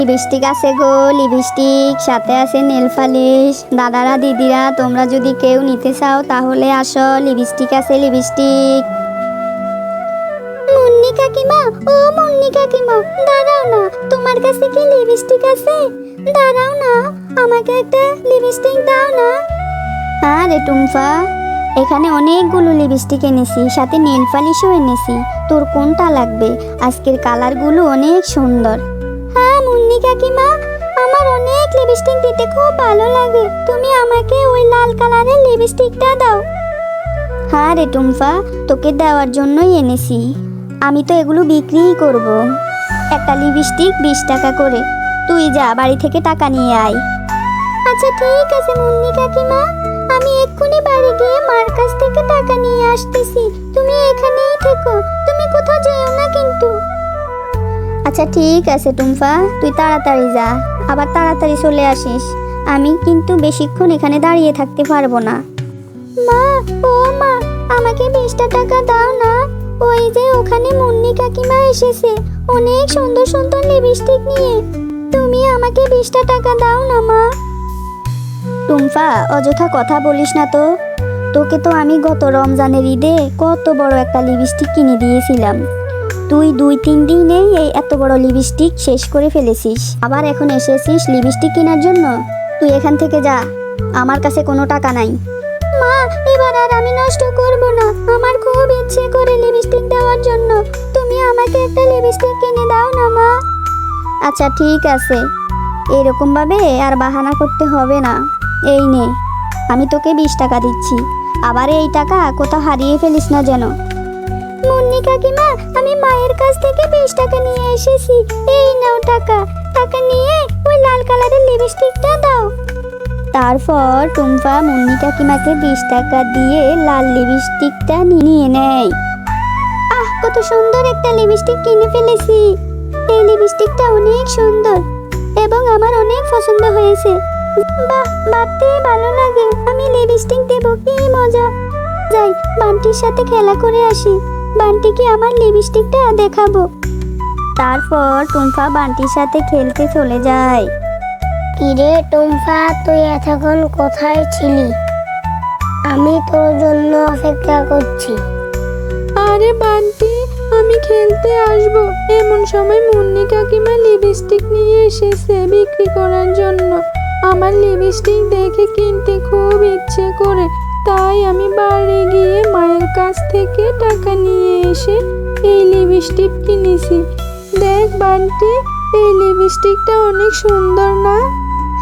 Lipstick আছে গো, lipstick সাথে আছে নেল পালিশ। দাদারা দিদিরা তোমরা যদি কেউ নিতে চাও তাহলে আসো, লিপস্টিক আছে লিপস্টিক। মুন্নি কাকিমা, ও মুন্নি কাকিমা, দাঁড়াও না, তোমার কাছে কি লিপস্টিক আছে? দাঁড়াও না, আমাকে একটা লিপস্টিক দাও না। আরে টুম্পা, এখানে অনেকগুলো লিপস্টিক এনেছি, সাথে নেল পালিশও এনেছি। তোর কোনটা লাগবে? আজকের কালারগুলো অনেক সুন্দর। হ্যাঁ মুন্নি কাকিমা, আমার অনেক লিপস্টিক দিতে খুব ভালো লাগে, তুমি আমাকে ওই লাল কালারের লিপস্টিকটা দাও। হ্যাঁ রে টুম্পা, তোকে দেওয়ার জন্যই এনেছি। আমি তো এগুলো বিক্রিই করব। একটা লিপস্টিক 20 টাকা করে। তুই যা, বাড়ি থেকে টাকা নিয়ে আয়। আচ্ছা ঠিক আছে মুন্নি কাকিমা, আমি এক্ষুনি বাড়ি গিয়ে মার কাছ থেকে টাকা নিয়ে আসতেছি। তুমি এখানেই থেকো, তুমি কোথাও যেও না কিন্তু। আচ্ছা ঠিক আছে টুম্পা, তুই তাড়াতাড়ি যা, আবার তাড়াতাড়ি চলে আসিস। আমি কিন্তু বেশিক্ষণ এখানে দাঁড়িয়ে থাকতে পারবো না। মা, ও মা, আমাকে 20টা টাকা দাও না। ওই যে ওখানে মুন্নি কাকিমা এসেছে অনেক সুন্দর সুন্দর লিপস্টিক নিয়ে। তুমি আমাকে 20টা টাকা দাও না মা। টুম্পা, অযথা কথা বলিস না তো। তোকে তো আমি গত রমজানের ঈদে কত বড় একটা লিপস্টিক কিনে দিয়েছিলাম। তুই 2-3 দিনেই এই এত বড় লিপস্টিক শেষ করে ফেলেছিস, আবার এখন এসেছিস লিপস্টিক কেনার জন্য। তুই এখান থেকে যা, আমার কাছে কোনো টাকা নাই। মা, এবার আর আমি নষ্ট করব না, আমার খুব ইচ্ছে করে লিপস্টিক দেওয়ার জন্য। তুমি আমাকে একটা লিপস্টিক কিনে দাও না মা। আচ্ছা ঠিক আছে, এরকম ভাবে আর বাহানা করতে হবে না। এই নে, আমি তোকে 20 টাকা দিচ্ছি, আবার এই টাকা কোথাও হারিয়ে ফেলিস না যেন। মুন্নি কাকিমা, আমি মায়ের কাছ থেকে 20 টাকা নিয়ে এসেছি, এই নাও টাকা। টাকা নিয়ে ওই লাল কালারের লিপস্টিকটা দাও। তারপর টুম্পা মুন্নি কাকিমাকে 20 টাকা দিয়ে লাল লিপস্টিকটা নিয়ে নেয়। আহ, কত সুন্দর একটা লিপস্টিক কিনে ফেলেছি। এই লিপস্টিকটা অনেক সুন্দর এবং আমার অনেক পছন্দ হয়েছে। বাহ, ভাবতেই ভালো লাগে আমি লিপস্টিক দেব, কি মজা। যাই, বান্টির সাথে খেলা করে আসি, বান্টিকে আমার লিপস্টিকটা দেখাবো। তারপর টুম্পা বান্টির সাথে খেলতে চলে যায়। কিরে টুম্পা, তুই এতক্ষণ কোথায় ছিলি? আমি তোর জন্য অপেক্ষা করছি। আরে বান্টি, আমি খেলতে আসব এমন সময় মুন্নি কাকিমা লিপস্টিক নিয়ে এসেছে বিক্রি করার জন্য। আমার লিপস্টিক দেখে কিনতে খুব ইচ্ছে করে, তাই আমি বাড়ি গিয়ে মায়ের কাছ থেকে টাকা নিয়ে এসে এই লিপস্টিক কিনেছি। দেখ বান্টি, এই লিপস্টিকটা অনেক সুন্দর না?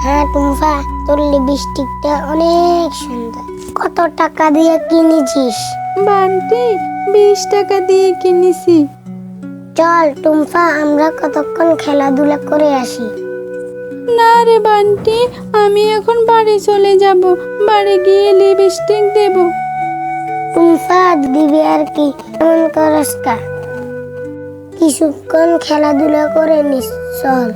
হ্যাঁ টুম্পা, তোর লিপস্টিকটা অনেক সুন্দর। কত টাকা দিয়ে কিনেছিস? বান্টি, 20 টাকা দিয়ে কিনেছি। চল টুম্পা, আমরা কতক্ষণ খেলাধুলা করে আসি। না রে বান্টি, আমি এখন বাড়ি চলে যাব, বাড়ি গিয়ে লিপস্টিক দেব। টুম্পা, দিবি আর কি, এমন করস কা? কিছুক্ষণ খেলাধুলা করে নিস, চল।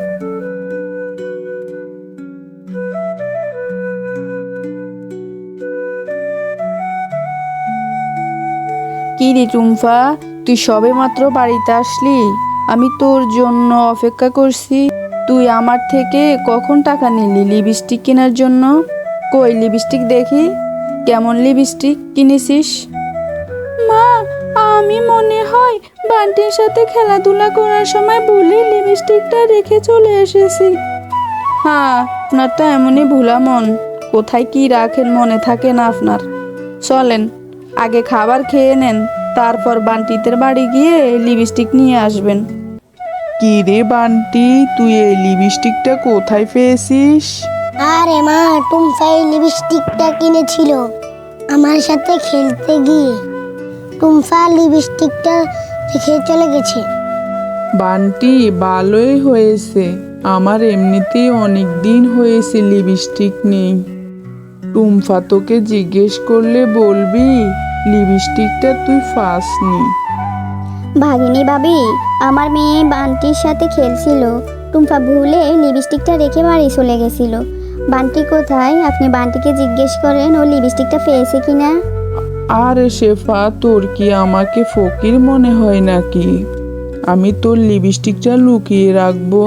কি রে টুম্পা, তুই সবে মাত্র বাড়িতে আসলি? আমি তোর জন্য অপেক্ষা করছি। তুই আমার থেকে কখন টাকা নিলি লিপস্টিক কেনার জন্য? কই লিপস্টিক দেখি, কেমন লিপস্টিক কিনেছিস? মা, আমি মনে হয় বান্টির সাথে খেলাধুলা করার সময় ভুলে লিপস্টিকটা রেখে চলে এসেছি। হ্যাঁ, আপনার তো এমনই ভোলা মন, কোথায় কি রাখেন মনে থাকে না আপনার। চলেন, আগে খাবার খেয়ে নেন, তারপর বান্টিদের বাড়ি গিয়ে লিপস্টিক নিয়ে আসবেন। কি রে বান্টি, তুই এই লিপস্টিকটা কোথায় পেয়েছিস? আরে মা, টুম্পা এই লিপস্টিকটা কিনেছিল আমার সাথে খেলতে গিয়ে। টুম্পা লিপস্টিকটা রেখে চলে গেছে। বান্টি, ভালোই হয়েছে, আমার এমনিতেই অনেক দিন হয়েছে লিপস্টিক নেই। টুম্পা তোকে জিজ্ঞেস করলে বলবি লিপস্টিকটা তুই পাসনি। ভাগিনী ভাবি, আমার মেয়ে বান্টির সাথে খেলছিল, টুম্পা ভুলে লিপস্টিকটা রেখে বাড়ি চলে গেছিল। বান্টি কোথায়? আপনি বান্টিকে জিজ্ঞেস করেন ও লিপস্টিকটা পেয়েছে কিনা। আরে শেফা, তোর কি আমাকে ফকির মনে হয় নাকি? আমি তোর লিপস্টিকটা লুকিয়ে রাখবো?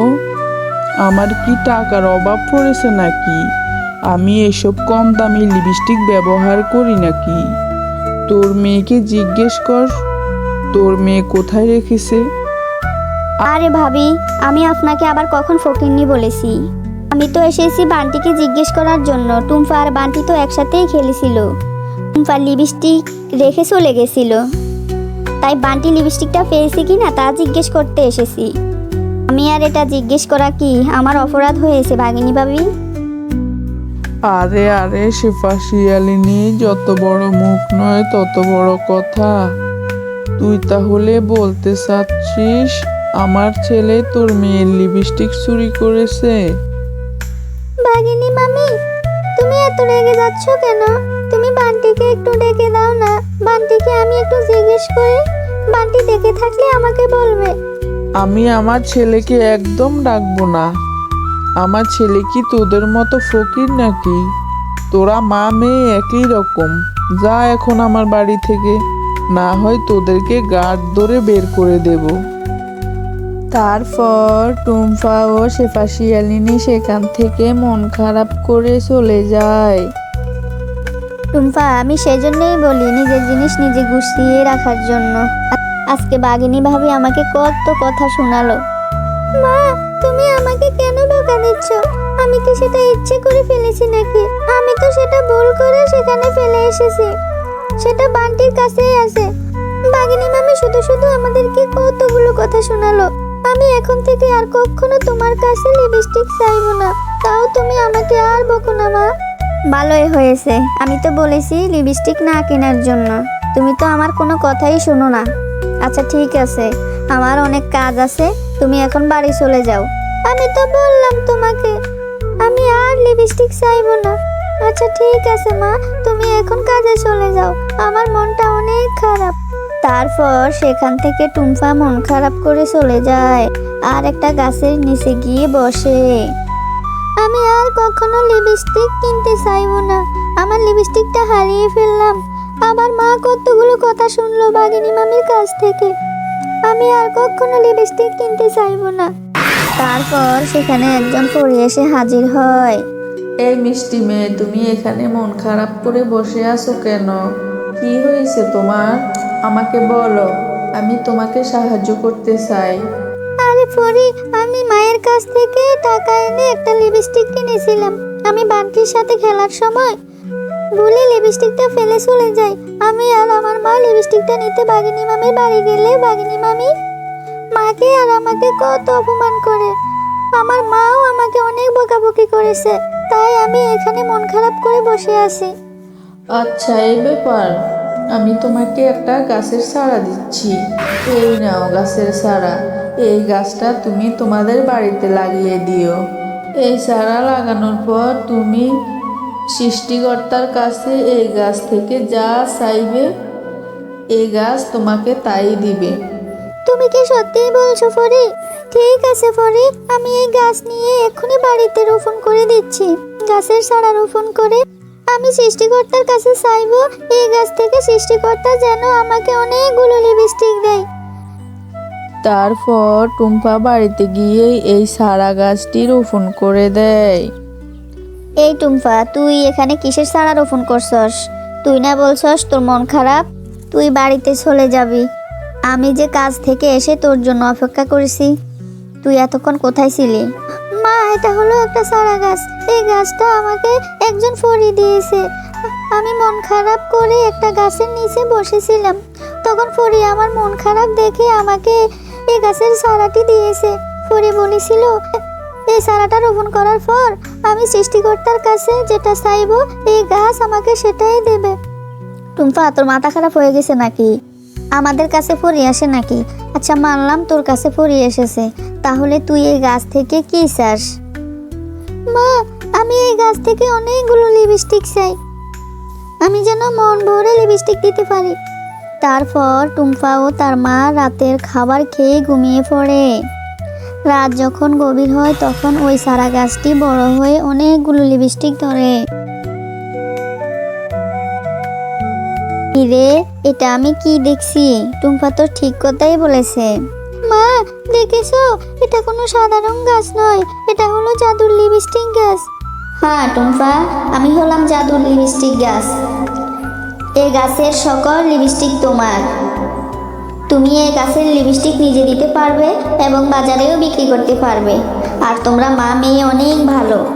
আমার কি টাকার অভাব পড়েছে নাকি? আমি এসব কম দামি লিপস্টিক ব্যবহার করি নাকি? তোর মেয়েকে জিজ্ঞেস কর, তোর মেয়ে কোথায় রেখেছে। আরে ভাবি, আমি আপনাকে আবার কখন ফকিন্নি বলেছি? আমি তো এসেছি বান্টিকে জিজ্ঞেস করার জন্য। টুম্পা আর বান্টি তো একসাথেই খেলেছিল। টুম্পা লিপস্টিক রেখে চলে গেছিল, তাই বান্টি লিপস্টিকটা পেয়েছে কি না তা জিজ্ঞেস করতে এসেছি। আমি আর এটা জিজ্ঞেস করা কি আমার অপরাধ হয়েছে ভাগিনী ভাবি? আরে আরে শেফা শিয়ালিনী, যত বড় মুখ নয় তত বড় কথা। তুই তাহলে বলতে চাচ্ছিস আমার ছেলে তোর মেয়ের লিপস্টিক চুরি করেছে? ভাগিনী মামি, তুমি এত রেগে যাচ্ছ কেন? তুমি বান্টিকে একটু ডেকে দাও না। বান্টিকে আমি একটু জিজ্ঞেস করি, বান্টি দেখে থাকলে আমাকে বলবে। আমি আমার ছেলেকে একদম ডাকবো না। আমার ছেলে কি তোদের মতো ফকির নাকি? তোরা মা মেয়ে একই রকম। যা এখন আমার বাড়ি থেকে, না হয় তোদেরকে গার্ড ধরে বের করে দেব। তারপর টুম্পা ও শেফা শিয়ালিনী সেখান থেকে মন খারাপ করে চলে যায়। টুম্পা, আমি সেজন্যই বলি নিজের জিনিস নিজে গুছিয়ে রাখার জন্য। আজকে বাঘিনী ভাবি আমাকে কত কথা শোনালো। মা, তুমি আমাকে কেন বকা দিচ্ছ? আমি কি সেটা ইচ্ছে করে ফেলেছি নাকি? আমি তো সেটা ভুল করে সেখানে ফেলে এসেছি। সেটা বান্টির কাছেই আছে। বাঘিনী মামি শুধু শুধু আমাদেরকে কতগুলো কথা শোনালো। আমি এখন থেকে আর কখনো তোমার কাছে লিপস্টিক চাইবো না। তাও তুমি আমাকে আর বকো না মা। ভালোই হয়েছে, আমি তো বলেছি লিপস্টিক না কেনার জন্য। তুমি তো আমার কোনো কথাই শোনো না। আচ্ছা ঠিক আছে, আমার অনেক কাজ আছে, তুমি এখন বাড়ি চলে যাও। আমি তো বললাম তোমাকে আমি আর লিপস্টিক চাইবো না। আচ্ছা ঠিক আছে মা, তুমি এখন কাজে চলে যাও, আমার মনটা অনেক খারাপ। তারপর সেখান থেকে টুম্পা মন খারাপ করে চলে যায় আর একটা গাছের নিচে গিয়ে বসে। আমি আর কখনো লিপস্টিক কিনতে চাইবো না। আমার লিপস্টিকটা হারিয়ে ফেললাম। আবার মা কতগুলো কথা শুনলো বাঘিনী মামির কাছ থেকে। আমি আর কখনো লিপস্টিক কিনতে চাইবো না। তারপর সেখানে একজন পড়ে এসে হাজির হয়। এই মিষ্টি মেয়ে, তুমি এখানে মন খারাপ করে বসে আছো কেন? কি হয়েছে তোমার? আমাকে বলো, আমি তোমাকে সাহায্য করতে চাই। আরে পরি, আমি মায়ের কাছ থেকে টাকা এনে একটা লিপস্টিক কিনেছিলাম। আমি বান্টির সাথে খেলার সময় ভুলে লিপস্টিকটা ফেলে চলে যাই। আমি আর আমার মা লিপস্টিকটা নিতে বাঘিনী মামির বাড়ি গেলে বাঘিনী মামি মাকে আর আমাকে কত অপমান করে। আমার মাও আমাকে অনেক বকাবকি করেছে। তাই আমি এখানে মন খারাপ করে বসে আছি। আচ্ছা, এই ব্যাপার। আমি তোমাকে একটা গাছের চারা দিচ্ছি। এই নাও গাছের চারা। এই গাছটা তুমি তোমাদের বাড়িতে লাগিয়ে দিও। এই চারা লাগানোর পর তুমি সৃষ্টিকর্তার কাছে এই গাছ থেকে যা চাইবে, এই গাছ তোমাকে তাই দিবে। তুমি কি সত্যিই বলছো ফরি? ঠিক আছে ফরি, আমি এই গাছ নিয়ে এক্ষুনি বাড়িতে রোপণ করে দিচ্ছি। গাছের চারা রোপণ করে আমি সৃষ্টিকর্তার কাছে চাইবো এই গাছ থেকে সৃষ্টিকর্তা যেন আমাকে অনেকগুলো লিপস্টিক দেয়। তারপর টুম্পা বাড়িতে গিয়ে এই চারা গাছটি রোপণ করে দেয়। এই টুম্পা, তুই এখানে কিসের চারা রোপণ করছস? তুই না বলছস তোর মন খারাপ? তুই বাড়িতে চলে যাবি। আমি যে কাজ থেকে এসে তোর জন্য অপেক্ষা করেছি। তুই এতক্ষণ কোথায় ছিলি? মা, এটা হলো একটা চারা গাছ। এই গাছটা আমাকে একজন ফরি দিয়েছে। আমি মন খারাপ করে একটা গাছের নিচে বসেছিলাম। তখন ফরি আমার মন খারাপ দেখে আমাকে এই গাছের চারাটি দিয়েছে। ফরি বলেছিল এই চারাটা রোপণ করার পর আমি সৃষ্টিকর্তার কাছে যেটা চাইবো এই গাছ আমাকে সেটাই দেবে। টুম্পা, তোর মাথা খারাপ হয়ে গেছে নাকি? আমাদের কাছে ফরি আসে নাকি? আচ্ছা মানলাম তোর কাছে ফরি এসেছে, তাহলে তুই এই গাছ থেকে কি চাস? মা, আমি এই গাছ থেকে অনেকগুলো লিপস্টিক চাই। আমি যেন মন ভরে লিপস্টিক দিতে পারি। তারপর টুম্পা ও তার মা রাতের খাবার খেয়ে ঘুমিয়ে পড়ে। রাত যখন গভীর হয় তখন ওই চারা গাছটি বড় হয়ে অনেকগুলো লিপস্টিক ধরে। রে, এটা আমি কি দেখছি? টুম্পা তো ঠিক কথাই বলেছে। মা, দেখেছো, এটা কোনো সাধারণ গাছ নয়, এটা হলো জাদুর লিপস্টিক গাছ। হ্যাঁ টুম্পা, আমি হলাম জাদুর লিপস্টিক গাছ। এই গাছের সকল লিপস্টিক তোমার। তুমি এই গাছের লিপস্টিক নিজে দিতে পারবে এবং বাজারেও বিক্রি করতে পারবে। আর তোমরা মা মেয়ে অনেক ভালো।